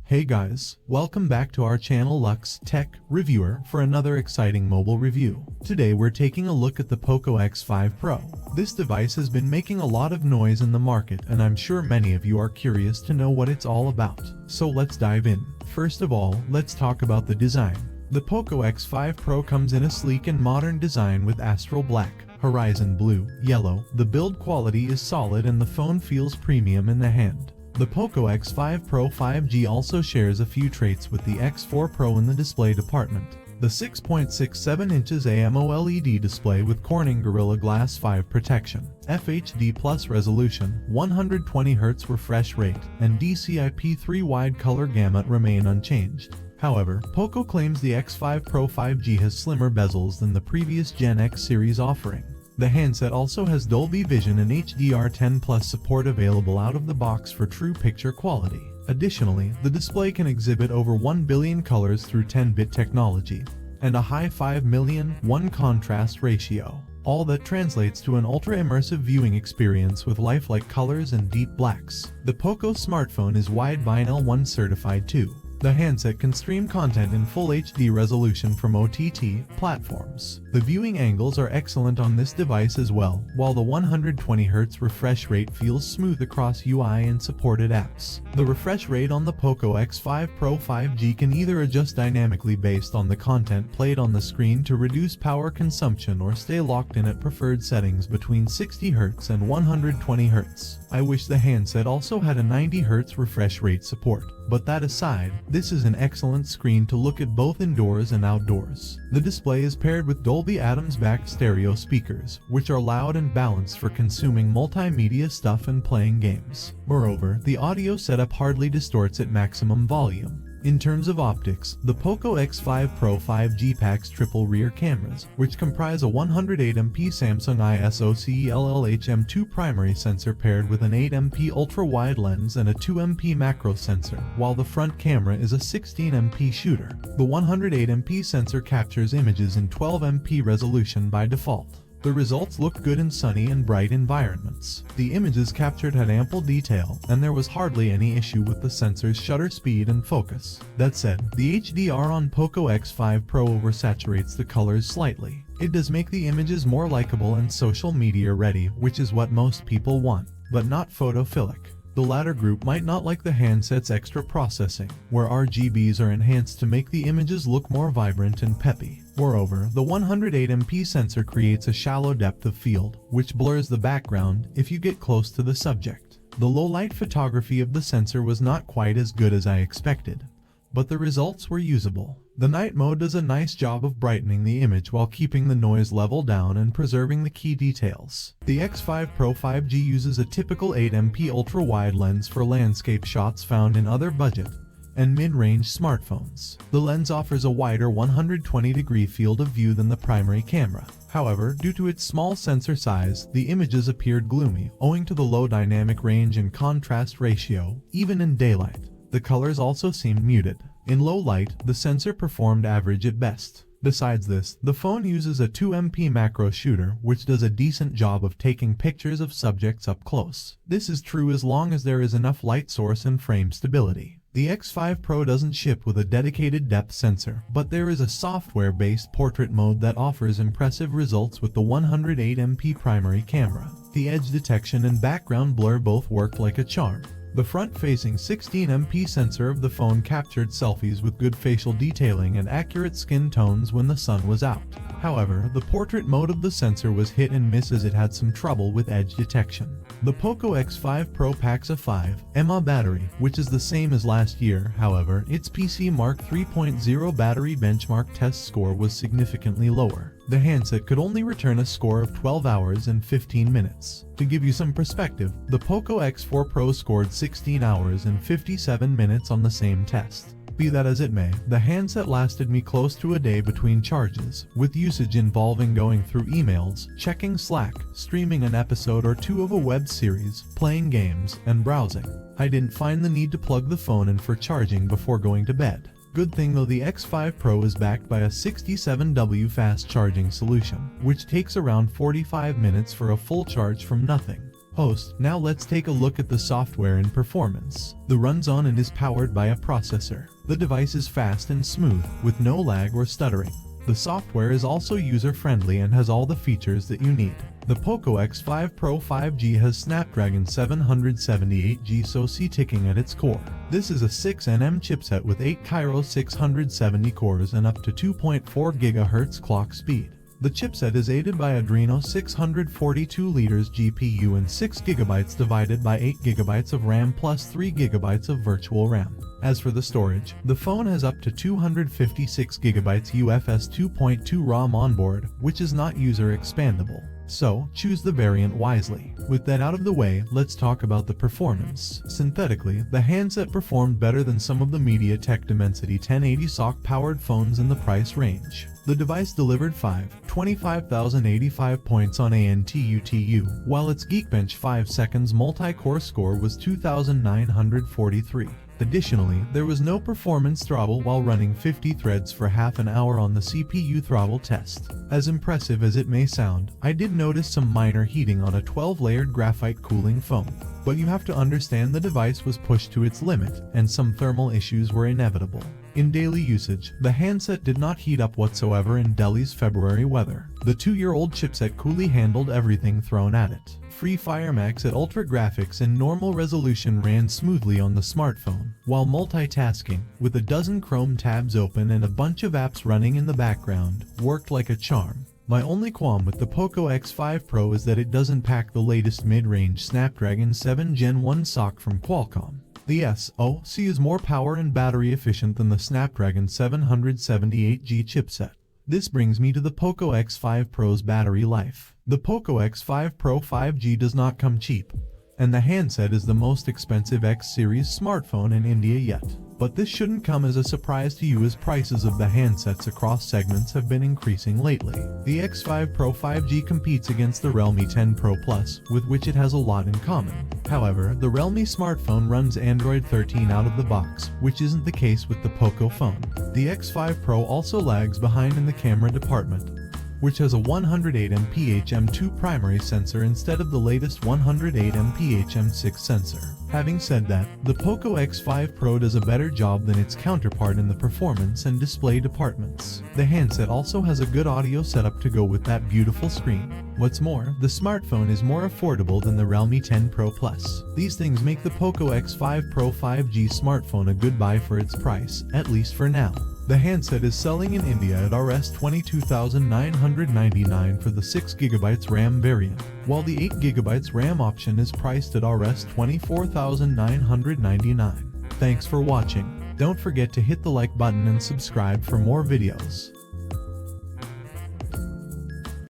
Hey guys, welcome back to our channel Luxe Tech Reviewer for another exciting mobile review. Today we're taking a look at the POCO X5 Pro. This device has been making a lot of noise in the market and I'm sure many of you are curious to know what it's all about. So let's dive in. First of all, let's talk about the design. The POCO X5 Pro comes in a sleek and modern design with astral black, horizon blue, yellow. The build quality is solid and the phone feels premium in the hand. The POCO X5 Pro 5G also shares a few traits with the X4 Pro in the display department. The 6.67 inches AMOLED display with Corning Gorilla Glass 5 protection, FHD Plus resolution, 120Hz refresh rate, and DCI-P3 wide color gamut remain unchanged. However, POCO claims the X5 Pro 5G has slimmer bezels than the previous Gen X series offering. The handset also has Dolby Vision and HDR10+ support available out of the box for true picture quality. Additionally, the display can exhibit over 1 billion colors through 10-bit technology, and a high 5:1 contrast ratio. All that translates to an ultra-immersive viewing experience with lifelike colors and deep blacks. The POCO smartphone is Widevine L1 certified too. The handset can stream content in full HD resolution from OTT platforms. The viewing angles are excellent on this device as well, while the 120Hz refresh rate feels smooth across UI and supported apps. The refresh rate on the POCO X5 Pro 5G can either adjust dynamically based on the content played on the screen to reduce power consumption or stay locked in at preferred settings between 60Hz and 120Hz. I wish the handset also had a 90Hz refresh rate support. But that aside, this is an excellent screen to look at both indoors and outdoors. The display is paired with Dolby Atmos-backed stereo speakers, which are loud and balanced for consuming multimedia stuff and playing games. Moreover, the audio setup hardly distorts at maximum volume. In terms of optics, the POCO X5 Pro 5G packs triple rear cameras, which comprise a 108MP Samsung ISOCELL-HM2 primary sensor paired with an 8MP ultra-wide lens and a 2MP macro sensor, while the front camera is a 16MP shooter. The 108MP sensor captures images in 12MP resolution by default. The results look good in sunny and bright environments. The images captured had ample detail, and there was hardly any issue with the sensor's shutter speed and focus. That said, the HDR on POCO X5 Pro oversaturates the colors slightly. It does make the images more likable and social media ready, which is what most people want, but not photophilic. The latter group might not like the handset's extra processing, where RGBs are enhanced to make the images look more vibrant and peppy. Moreover, the 108MP sensor creates a shallow depth of field, which blurs the background if you get close to the subject. The low-light photography of the sensor was not quite as good as I expected, but the results were usable. The night mode does a nice job of brightening the image while keeping the noise level down and preserving the key details. The X5 Pro 5G uses a typical 8MP ultra-wide lens for landscape shots found in other budget and mid-range smartphones. The lens offers a wider 120-degree field of view than the primary camera. However, due to its small sensor size, the images appeared gloomy, owing to the low dynamic range and contrast ratio, even in daylight. The colors also seemed muted. In low light, the sensor performed average at best. Besides this, the phone uses a 2MP macro shooter, which does a decent job of taking pictures of subjects up close. This is true as long as there is enough light source and frame stability. The X5 Pro doesn't ship with a dedicated depth sensor, but there is a software-based portrait mode that offers impressive results with the 108MP primary camera. The edge detection and background blur both worked like a charm. The front-facing 16MP sensor of the phone captured selfies with good facial detailing and accurate skin tones when the sun was out. However, the portrait mode of the sensor was hit and miss as it had some trouble with edge detection. The POCO X5 Pro packs a 5 mAh battery, which is the same as last year. However, its PC Mark 3.0 battery benchmark test score was significantly lower. The handset could only return a score of 12 hours and 15 minutes. To give you some perspective, the POCO X4 Pro scored 16 hours and 57 minutes on the same test. Be that as it may, the handset lasted me close to a day between charges, with usage involving going through emails, checking Slack, streaming an episode or two of a web series, playing games, and browsing. I didn't find the need to plug the phone in for charging before going to bed. Good thing though, the X5 Pro is backed by a 67W fast charging solution, which takes around 45 minutes for a full charge from nothing. host. Now let's take a look at the software and performance. The runs on and is powered by a processor. The device is fast and smooth, with no lag or stuttering. The software is also user-friendly and has all the features that you need. The POCO X5 Pro 5G has Snapdragon 778G SoC ticking at its core. This is a 6nm chipset with 8 Kryo 670 cores and up to 2.4 GHz clock speed. The chipset is aided by Adreno 642 liters GPU and 6 GB divided by 8 GB of RAM plus 3 GB of virtual RAM. As for the storage, the phone has up to 256 GB UFS 2.2 ROM onboard, which is not user expandable. So, choose the variant wisely. With that out of the way, let's talk about the performance. Synthetically, the handset performed better than some of the MediaTek Dimensity 1080 SoC-powered phones in the price range. The device delivered 25,085 points on ANTUTU, while its Geekbench 5 seconds multi-core score was 2,943. Additionally, there was no performance throttle while running 50 threads for half an hour on the CPU throttle test. As impressive as it may sound, I did notice some minor heating on a 12-layered graphite cooling foam. But you have to understand the device was pushed to its limit, and some thermal issues were inevitable. In daily usage, the handset did not heat up whatsoever in Delhi's February weather. The 2-year-old chipset coolly handled everything thrown at it. Free Fire Max at ultra graphics and normal resolution ran smoothly on the smartphone, while multitasking, with a dozen Chrome tabs open and a bunch of apps running in the background, worked like a charm. My only qualm with the POCO X5 Pro is that it doesn't pack the latest mid-range Snapdragon 7 Gen 1 SoC from Qualcomm. The SoC is more power and battery efficient than the Snapdragon 778G chipset. This brings me to the POCO X5 Pro's battery life. The POCO X5 Pro 5G does not come cheap, and the handset is the most expensive X-series smartphone in India yet. But this shouldn't come as a surprise to you as prices of the handsets across segments have been increasing lately. The X5 Pro 5G competes against the Realme 10 Pro Plus, with which it has a lot in common. However, the Realme smartphone runs Android 13 out of the box, which isn't the case with the POCO phone. The X5 Pro also lags behind in the camera department, which has a 108MP HM2 primary sensor instead of the latest 108MP HM6 sensor. Having said that, the POCO X5 Pro does a better job than its counterpart in the performance and display departments. The handset also has a good audio setup to go with that beautiful screen. What's more, the smartphone is more affordable than the Realme 10 Pro Plus. These things make the POCO X5 Pro 5G smartphone a good buy for its price, at least for now. The handset is selling in India at Rs 22,999 for the 6GB RAM variant, while the 8GB RAM option is priced at Rs 24,999. Thanks for watching. Don't forget to hit the like button and subscribe for more videos.